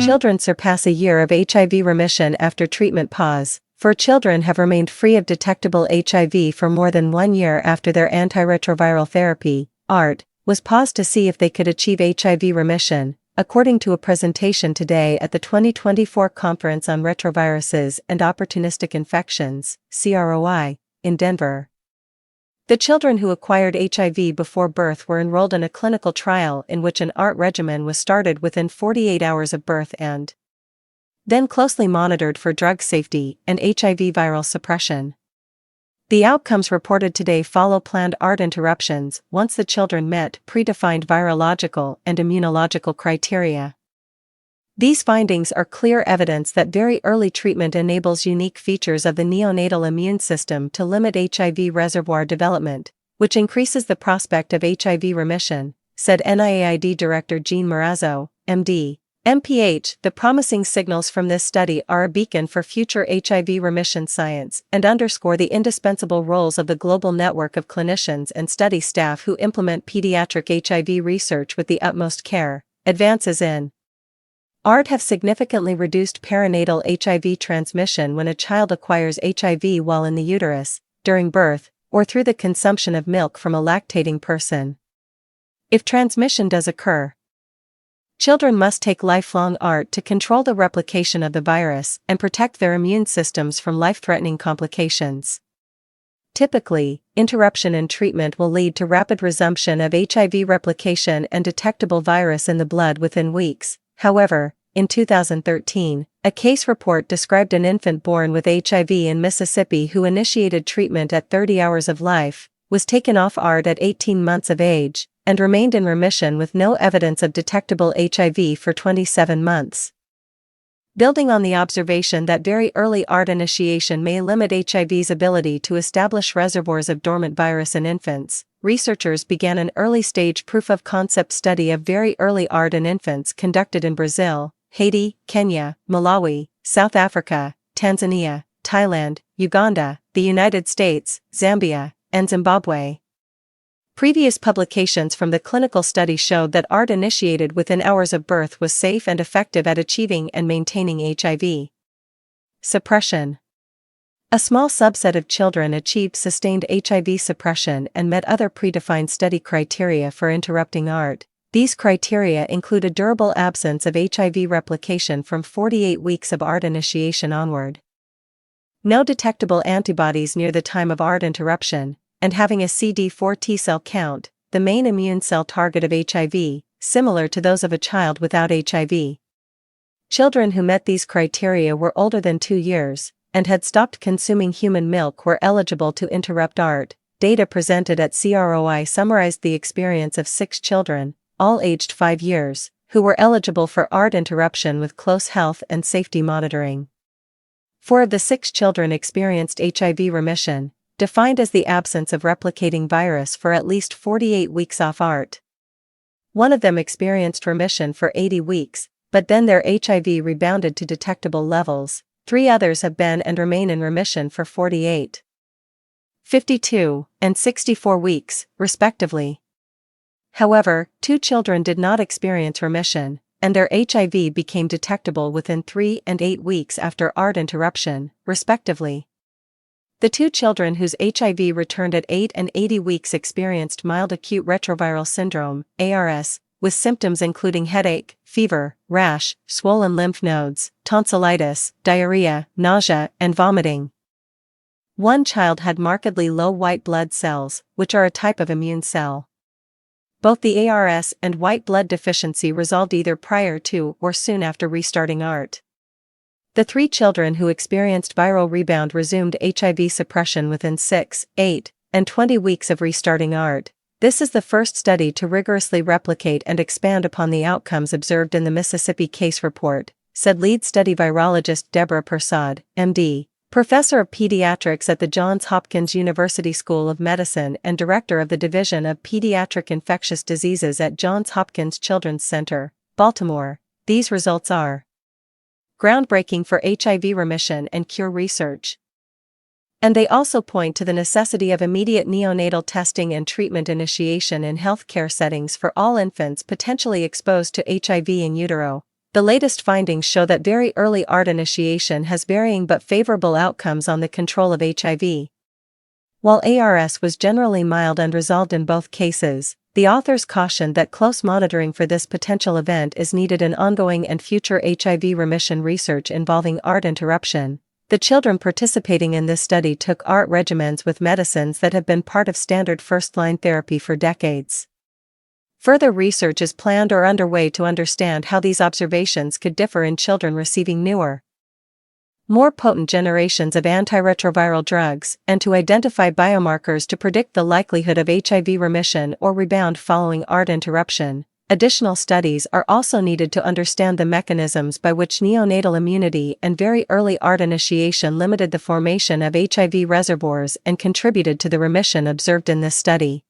Children surpass a year of HIV remission after treatment pause. 4 children have remained free of detectable HIV for more than 1 year after their antiretroviral therapy, ART, was paused to see if they could achieve HIV remission, according to a presentation today at the 2024 Conference on Retroviruses and Opportunistic Infections, CROI, in Denver. The children who acquired HIV before birth were enrolled in a clinical trial in which an ART regimen was started within 48 hours of birth and then closely monitored for drug safety and HIV viral suppression. The outcomes reported today follow planned ART interruptions once the children met predefined virological and immunological criteria. These findings are clear evidence that very early treatment enables unique features of the neonatal immune system to limit HIV reservoir development, which increases the prospect of HIV remission, said NIAID Director Jean Marazzo, MD. MPH. The promising signals from this study are a beacon for future HIV remission science and underscore the indispensable roles of the global network of clinicians and study staff who implement pediatric HIV research with the utmost care. Advances in ART have significantly reduced perinatal HIV transmission when a child acquires HIV while in the uterus, during birth, or through the consumption of milk from a lactating person. If transmission does occur, children must take lifelong ART to control the replication of the virus and protect their immune systems from life-threatening complications. Typically, interruption in treatment will lead to rapid resumption of HIV replication and detectable virus in the blood within weeks. However, in 2013, a case report described an infant born with HIV in Mississippi who initiated treatment at 30 hours of life, was taken off ART at 18 months of age, and remained in remission with no evidence of detectable HIV for 27 months. Building on the observation that very early ART initiation may limit HIV's ability to establish reservoirs of dormant virus in infants, researchers began an early-stage proof-of-concept study of very early ART in infants conducted in Brazil, Haiti, Kenya, Malawi, South Africa, Tanzania, Thailand, Uganda, the United States, Zambia, and Zimbabwe. Previous publications from the clinical study showed that ART initiated within hours of birth was safe and effective at achieving and maintaining HIV suppression. A small subset of children achieved sustained HIV suppression and met other predefined study criteria for interrupting ART. These criteria include a durable absence of HIV replication from 48 weeks of ART initiation onward, no detectable antibodies near the time of ART interruption, and having a CD4 T-cell count, the main immune cell target of HIV, similar to those of a child without HIV. Children who met these criteria were older than 2 years, and had stopped consuming human milk were eligible to interrupt ART. Data presented at CROI summarized the experience of 6 children, all aged 5 years, who were eligible for ART interruption with close health and safety monitoring. 4 of the 6 children experienced HIV remission, defined as the absence of replicating virus for at least 48 weeks off ART. 1 of them experienced remission for 80 weeks, but then their HIV rebounded to detectable levels. 3 others have been and remain in remission for 48, 52, and 64 weeks, respectively. However, 2 children did not experience remission, and their HIV became detectable within 3 and 8 weeks after ART interruption, respectively. The 2 children whose HIV returned at 8 and 80 weeks experienced mild acute retroviral syndrome, ARS, with symptoms including headache, fever, rash, swollen lymph nodes, tonsillitis, diarrhea, nausea, and vomiting. 1 child had markedly low white blood cells, which are a type of immune cell. Both the ARS and white blood deficiency resolved either prior to or soon after restarting ART. The 3 children who experienced viral rebound resumed HIV suppression within 6, 8, and 20 weeks of restarting ART. This is the first study to rigorously replicate and expand upon the outcomes observed in the Mississippi case report, said lead study virologist Deborah Persad, MD, professor of pediatrics at the Johns Hopkins University School of Medicine and director of the Division of Pediatric Infectious Diseases at Johns Hopkins Children's Center, Baltimore. These results are groundbreaking for HIV remission and cure research. And they also point to the necessity of immediate neonatal testing and treatment initiation in healthcare settings for all infants potentially exposed to HIV in utero. The latest findings show that very early ART initiation has varying but favorable outcomes on the control of HIV. While ARS was generally mild and resolved in both cases, the authors cautioned that close monitoring for this potential event is needed in ongoing and future HIV remission research involving ART interruption. The children participating in this study took ART regimens with medicines that have been part of standard first-line therapy for decades. Further research is planned or underway to understand how these observations could differ in children receiving newer, more potent generations of antiretroviral drugs, and to identify biomarkers to predict the likelihood of HIV remission or rebound following ART interruption. Additional studies are also needed to understand the mechanisms by which neonatal immunity and very early ART initiation limited the formation of HIV reservoirs and contributed to the remission observed in this study.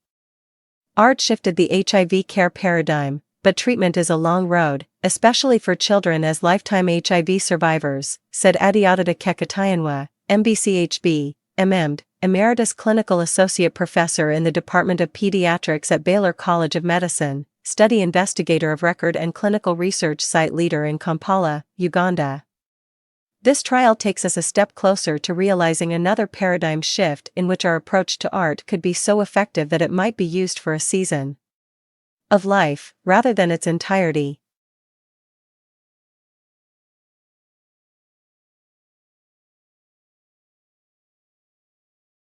ART shifted the HIV care paradigm, but treatment is a long road, especially for children as lifetime HIV survivors, said Adeottota Kekatayanwa, MBCHB, MMD, Emeritus Clinical Associate Professor in the Department of Pediatrics at Baylor College of Medicine, study investigator of record and clinical research site leader in Kampala, Uganda. This trial takes us a step closer to realizing another paradigm shift in which our approach to ART could be so effective that it might be used for a season of life, rather than its entirety.